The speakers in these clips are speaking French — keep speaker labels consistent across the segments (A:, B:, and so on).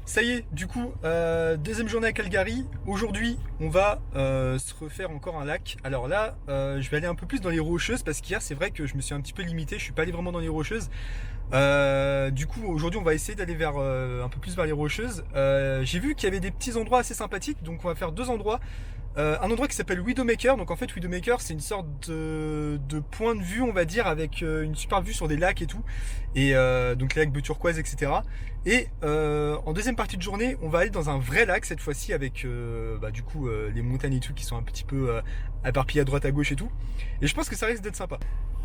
A: Ça y est, du coup, deuxième journée à Calgary. Aujourd'hui, on va se refaire encore un lac. Alors là, je vais aller un peu plus dans les rocheuses parce qu'hier, c'est vrai que je me suis un petit peu limité. Je suis pas allé vraiment dans les rocheuses. Du coup, aujourd'hui, on va essayer d'aller vers un peu plus vers les rocheuses. J'ai vu qu'il y avait des petits endroits assez sympathiques, donc on va faire deux endroits. Un endroit qui s'appelle Widowmaker. Donc en fait, Widowmaker, c'est une sorte de point de vue, on va dire, avec une super vue sur des lacs et tout. Et donc les lacs bleu turquoise, etc. Et en deuxième partie de journée, on va aller dans un vrai lac cette fois-ci avec du coup les montagnes et tout qui sont un petit peu éparpillées à droite à gauche et tout. Et je pense que ça risque d'être sympa.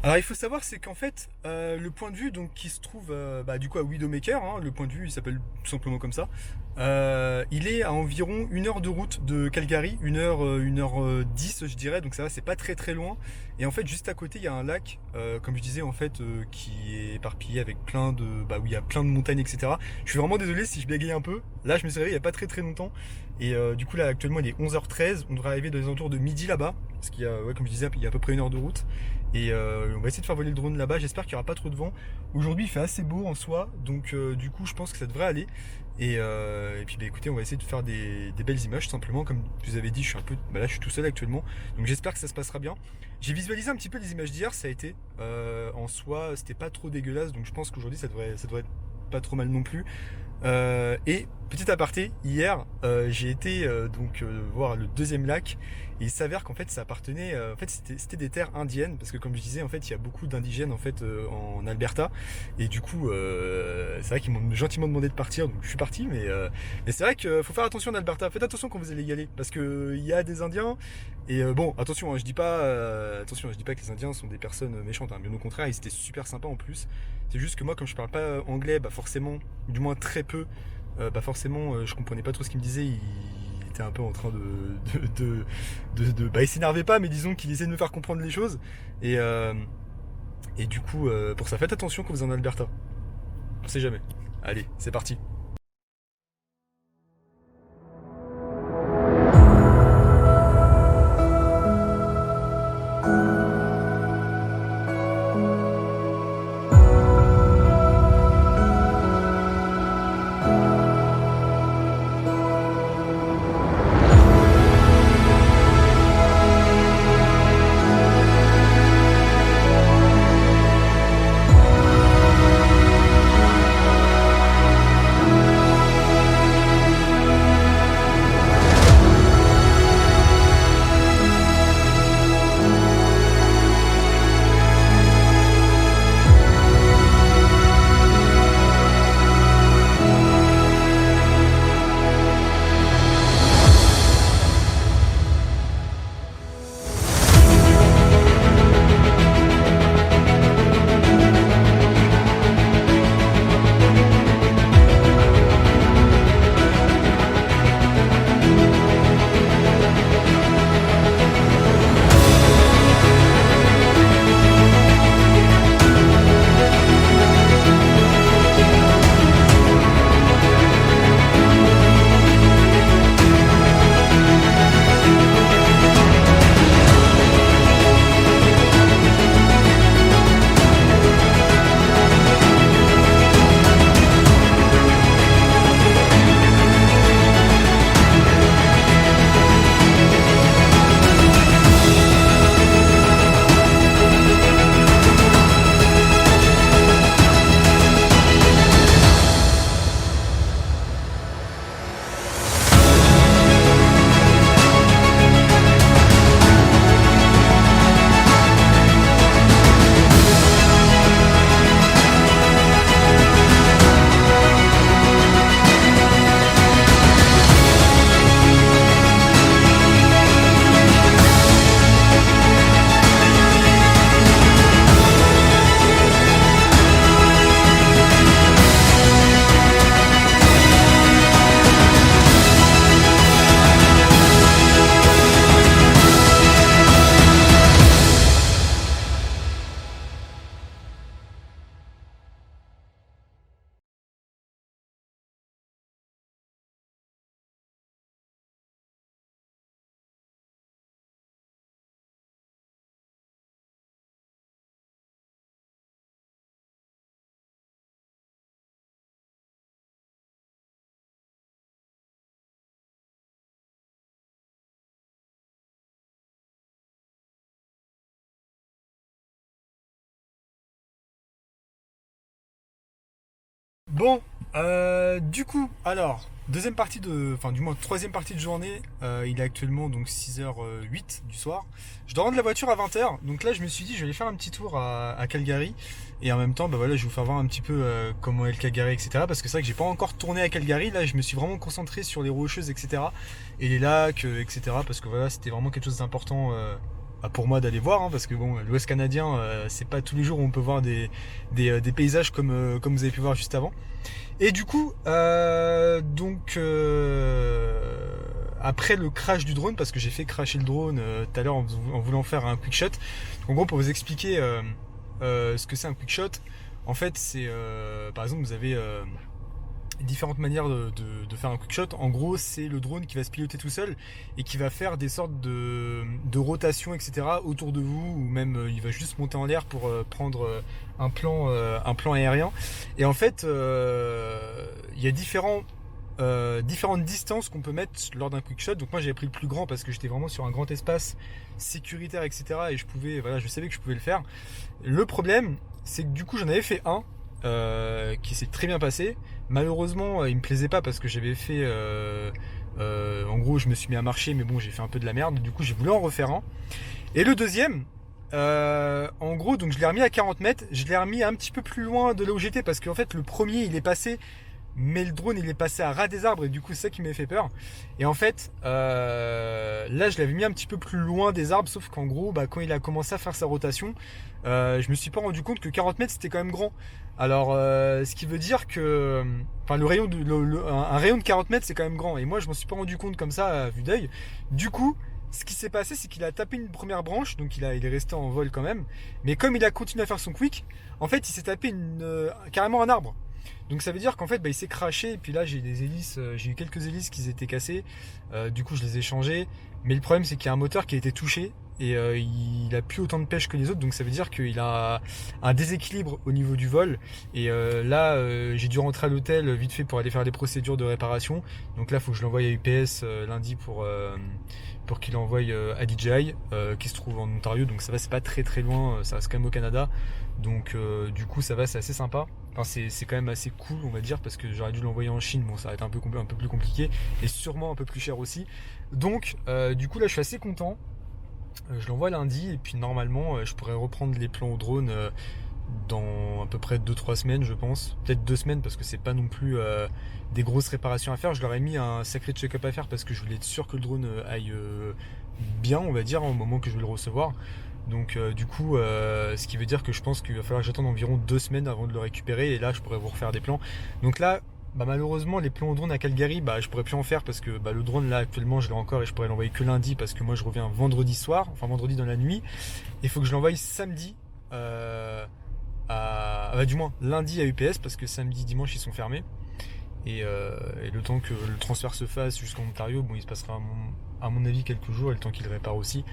A: Alors il faut savoir c'est qu'en fait le point de vue donc qui se trouve du coup à Widowmaker, hein, le point de vue il s'appelle tout simplement comme ça. Il est à environ 1 heure de route de Calgary, 1 heure 10 je dirais, donc ça va, c'est pas très très loin. Et en fait juste à côté il y a un lac, comme je disais en fait, qui est éparpillé avec plein de où il y a plein de montagnes, etc. Je suis vraiment désolé si je bégaye un peu. Là je me suis réveillé il y a pas très très longtemps. Et du coup là actuellement il est 11h13, on devrait arriver dans les alentours de midi là-bas, parce qu'il y a, ouais, comme je disais, il y a à peu près 1 heure de route. Et on va essayer de faire voler le drone là-bas, j'espère qu'il n'y aura pas trop de vent. Aujourd'hui il fait assez beau en soi, donc du coup je pense que ça devrait aller. Et puis écoutez, on va essayer de faire des belles images simplement. Comme je vous avais dit, je suis un peu, là je suis tout seul actuellement, donc j'espère que ça se passera bien. J'ai visualisé un petit peu les images d'hier, ça a été en soi, c'était pas trop dégueulasse, donc je pense qu'aujourd'hui ça devrait être pas trop mal non plus. Et petit aparté, hier j'ai été voir le deuxième lac et il s'avère qu'en fait ça appartenait, en fait c'était des terres indiennes parce que comme je disais en fait il y a beaucoup d'indigènes en fait en Alberta et du coup c'est vrai qu'ils m'ont gentiment demandé de partir donc je suis parti mais c'est vrai qu'il faut faire attention en Alberta, faites attention quand vous allez y aller parce que il y a des Indiens et bon attention hein, je dis pas que les Indiens sont des personnes méchantes hein, bien au contraire ils étaient super sympas en plus. C'est juste que moi, comme je parle pas anglais, forcément, du moins très peu, forcément, je comprenais pas trop ce qu'il me disait. Il était un peu en train il s'énervait pas, mais disons qu'il essayait de me faire comprendre les choses. Et, euh, et du coup, pour ça, faites attention quand vous êtes en Alberta. On sait jamais. Allez, c'est parti. Bon, du coup, alors, deuxième partie de, enfin du moins troisième partie de journée, il est actuellement donc 6h08 du soir. Je dois rendre la voiture à 20h, donc là je me suis dit je vais aller faire un petit tour à Calgary, et en même temps bah voilà, je vais vous faire voir un petit peu comment est le Calgary, etc. Parce que c'est vrai que j'ai pas encore tourné à Calgary, là je me suis vraiment concentré sur les rocheuses, etc. Et les lacs, etc. Parce que voilà, c'était vraiment quelque chose d'important pour moi d'aller voir, hein, parce que bon, l'Ouest canadien, c'est pas tous les jours où on peut voir des paysages comme vous avez pu voir juste avant. Et du coup, après le crash du drone, parce que j'ai fait crasher le drone tout à l'heure en voulant faire un quick shot. Donc, en gros, pour vous expliquer ce que c'est un quick shot, en fait, c'est par exemple, vous avez différentes manières de faire un quick shot. En gros, c'est le drone qui va se piloter tout seul et qui va faire des sortes de rotations, etc. autour de vous, ou même il va juste monter en l'air pour prendre un plan aérien. Et en fait, il y a différentes distances qu'on peut mettre lors d'un quick shot. Donc moi j'avais pris le plus grand parce que j'étais vraiment sur un grand espace sécuritaire, etc. Et voilà, je savais que je pouvais le faire. Le problème, c'est que du coup j'en avais fait un qui s'est très bien passé. Malheureusement, il me plaisait pas parce que j'avais fait. En gros, je me suis mis à marcher, mais bon, j'ai fait un peu de la merde. Du coup, j'ai voulu en refaire un. Et le deuxième, en gros, donc je l'ai remis à 40 mètres. Je l'ai remis un petit peu plus loin de là où j'étais parce qu'en fait, le premier, il est passé. Mais le drone il est passé à ras des arbres et du coup c'est ça qui m'a fait peur. Et en fait là je l'avais mis un petit peu plus loin des arbres, sauf qu'en gros bah, quand il a commencé à faire sa rotation, je me suis pas rendu compte que 40 mètres c'était quand même grand. Alors ce qui veut dire que enfin le rayon un rayon de 40 mètres c'est quand même grand, et moi je m'en suis pas rendu compte comme ça à vue d'œil. Du coup ce qui s'est passé, c'est qu'il a tapé une première branche, donc il est resté en vol quand même. Mais comme il a continué à faire son quick, en fait il s'est tapé carrément un arbre. Donc ça veut dire qu'en fait bah, il s'est craché, et puis là j'ai des hélices, j'ai eu quelques hélices qui étaient cassées, du coup je les ai changées. Mais le problème c'est qu'il y a un moteur qui a été touché, et il a plus autant de pêche que les autres, donc ça veut dire qu'il a un déséquilibre au niveau du vol. Et là j'ai dû rentrer à l'hôtel vite fait pour aller faire des procédures de réparation. Donc là il faut que je l'envoie à UPS lundi pour qu'il envoie à DJI qui se trouve en Ontario, donc ça va, c'est pas très très loin, ça reste quand même au Canada. Donc du coup ça va, c'est assez sympa. Enfin, c'est quand même assez cool, on va dire, parce que j'aurais dû l'envoyer en Chine. Bon, ça va être un peu plus compliqué et sûrement un peu plus cher aussi. Donc, du coup, là, je suis assez content. Je l'envoie lundi, et puis normalement, je pourrais reprendre les plans au drone dans à peu près 2-3 semaines, je pense. Peut-être 2 semaines, parce que c'est pas non plus des grosses réparations à faire. Je leur ai mis un sacré check-up à faire parce que je voulais être sûr que le drone aille bien, on va dire, au moment que je vais le recevoir. Donc du coup, ce qui veut dire que je pense qu'il va falloir que j'attende environ 2 semaines avant de le récupérer, et là je pourrais vous refaire des plans. Donc là, bah, malheureusement les plans au drone à Calgary, bah, je pourrais plus en faire parce que bah, le drone là actuellement je l'ai encore, et je pourrais l'envoyer que lundi parce que moi je reviens vendredi soir, enfin vendredi dans la nuit. Il faut que je l'envoie samedi du moins lundi à UPS, parce que samedi, dimanche ils sont fermés. Et le temps que le transfert se fasse jusqu'en Ontario, bon il se passera à mon avis quelques jours, et le temps qu'il répare aussi.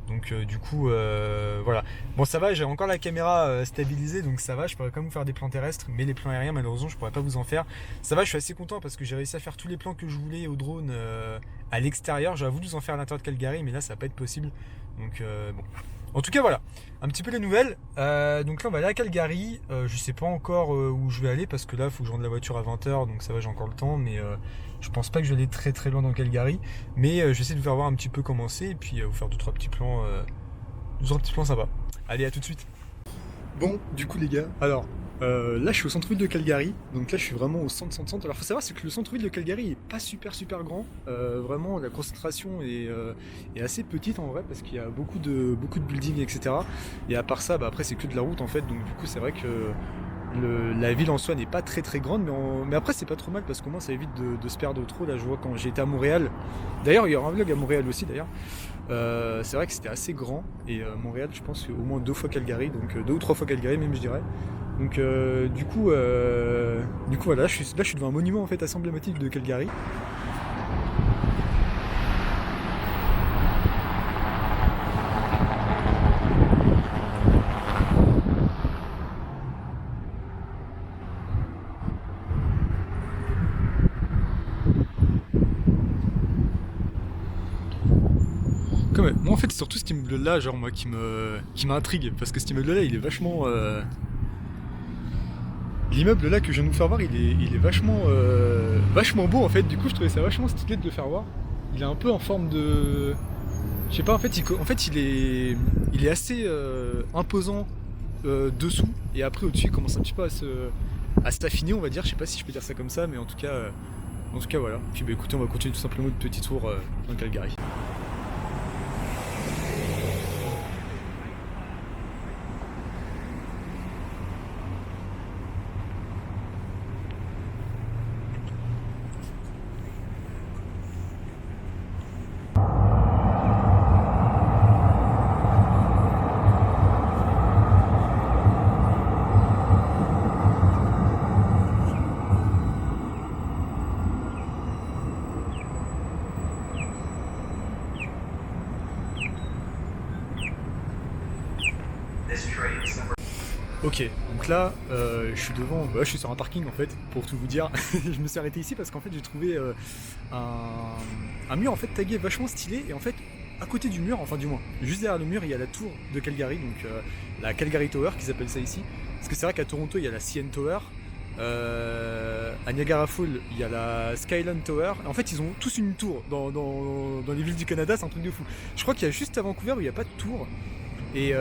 A: Donc du coup voilà. Bon ça va, j'ai encore la caméra stabilisée, donc ça va, je pourrais quand même vous faire des plans terrestres, mais les plans aériens malheureusement je pourrais pas vous en faire. Ça va, je suis assez content parce que j'ai réussi à faire tous les plans que je voulais au drone à l'extérieur. J'aurais voulu vous en faire à l'intérieur de Calgary, mais là ça va pas être possible. Donc bon. En tout cas voilà, un petit peu les nouvelles. Donc là on va aller à Calgary. Je sais pas encore où je vais aller parce que là il faut que je rende la voiture à 20h, donc ça va, j'ai encore le temps, mais je pense pas que je vais aller très très loin dans Calgary. Mais je vais essayer de vous faire voir un petit peu comment c'est, et puis vous faire 2-3 petits plans, 2-3 petits plans sympas. Allez, à tout de suite. Bon, du coup les gars, alors là je suis au centre-ville de Calgary, donc là je suis vraiment au centre. Alors faut savoir, c'est que le centre-ville de Calgary est pas super grand, vraiment la concentration est assez petite en vrai, parce qu'il y a beaucoup de buildings, etc. Et à part ça, bah, après c'est que de la route en fait, donc du coup c'est vrai que la ville en soi n'est pas très très grande, mais après c'est pas trop mal parce qu'au moins ça évite de se perdre trop. Là je vois quand j'ai été à Montréal, d'ailleurs il y aura un vlog à Montréal aussi d'ailleurs, c'est vrai que c'était assez grand, et Montréal je pense au moins 2 fois Calgary, donc 2 ou 3 fois Calgary même je dirais. Donc du coup voilà, je suis devant un monument en fait assez emblématique de Calgary. Moi en fait c'est surtout cet immeuble là, genre moi qui m'intrigue, parce que cet immeuble là il est vachement L'immeuble là que je viens de vous faire voir, il est vachement, vachement beau en fait. Du coup, je trouvais ça vachement stylé de le faire voir. Il est un peu en forme de, je sais pas. En fait, il est assez imposant dessous et après au-dessus, il commence un petit peu à s'affiner, on va dire. Je sais pas si je peux dire ça comme ça, mais en tout cas voilà. Puis bah écoutez, on va continuer tout simplement notre petit tour dans Calgary. Ok, donc là, je suis sur un parking en fait, pour tout vous dire. Je me suis arrêté ici parce qu'en fait j'ai trouvé un mur en fait tagué vachement stylé et en fait à côté du mur, enfin du moins, juste derrière le mur il y a la tour de Calgary, donc la Calgary Tower qu'ils appellent ça ici. Parce que c'est vrai qu'à Toronto il y a la CN Tower, à Niagara Falls il y a la Skyline Tower. En fait ils ont tous une tour dans les villes du Canada, c'est un truc de fou. Je crois qu'il y a juste à Vancouver où il n'y a pas de tour. Et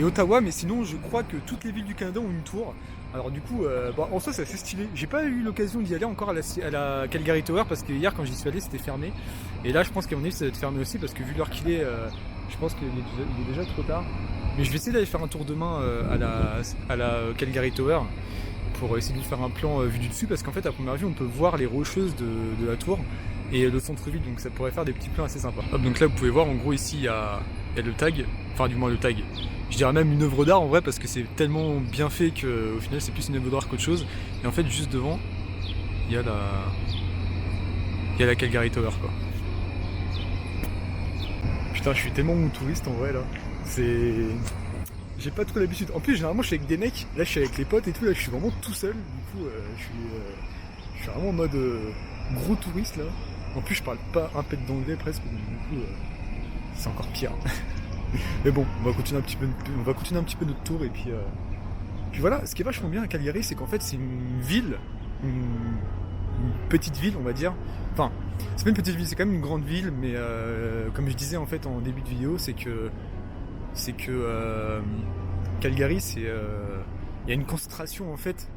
A: Ottawa, mais sinon je crois que toutes les villes du Canada ont une tour. Alors du coup, en soi c'est assez stylé. J'ai pas eu l'occasion d'y aller encore à la Calgary Tower parce que hier quand j'y suis allé c'était fermé. Et là je pense qu'à mon avis ça va être fermé aussi parce que vu l'heure qu'il est, je pense qu'il est déjà trop tard. Mais je vais essayer d'aller faire un tour demain à la Calgary Tower pour essayer de faire un plan vu du dessus parce qu'en fait à première vue on peut voir les rocheuses de la tour et le centre-ville, donc ça pourrait faire des petits plans assez sympas. Hop, donc là vous pouvez voir en gros ici il y a le tag, enfin du moins le tag, je dirais même une œuvre d'art en vrai parce que c'est tellement bien fait qu'au final c'est plus une œuvre d'art qu'autre chose. Et en fait juste devant il y a la Calgary Tower quoi. Putain je suis tellement mon touriste en vrai là, j'ai pas trop l'habitude. En plus généralement je suis avec des mecs, là je suis avec les potes et tout, là je suis vraiment tout seul, du coup je suis vraiment en mode gros touriste là. En plus je parle pas un pet d'anglais presque, donc du coup c'est encore pire. Mais bon, on va continuer un petit peu notre tour et puis voilà. Ce qui est vachement bien à Calgary, c'est qu'en fait c'est une ville, une petite ville, on va dire. Enfin, c'est pas une petite ville, c'est quand même une grande ville, mais comme je disais en fait en début de vidéo, c'est que Calgary, il y a une concentration en fait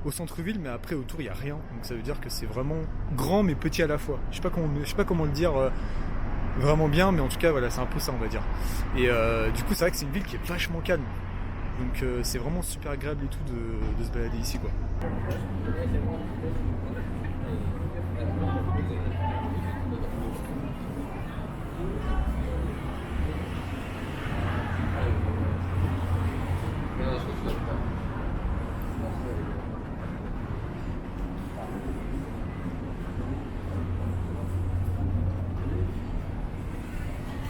A: au centre-ville, mais après autour il y a rien. Donc ça veut dire que c'est vraiment grand mais petit à la fois. Je sais pas comment le dire. Vraiment bien, mais en tout cas voilà, c'est un peu ça on va dire. Et du coup c'est vrai que c'est une ville qui est vachement calme, donc c'est vraiment super agréable et tout de se balader ici quoi.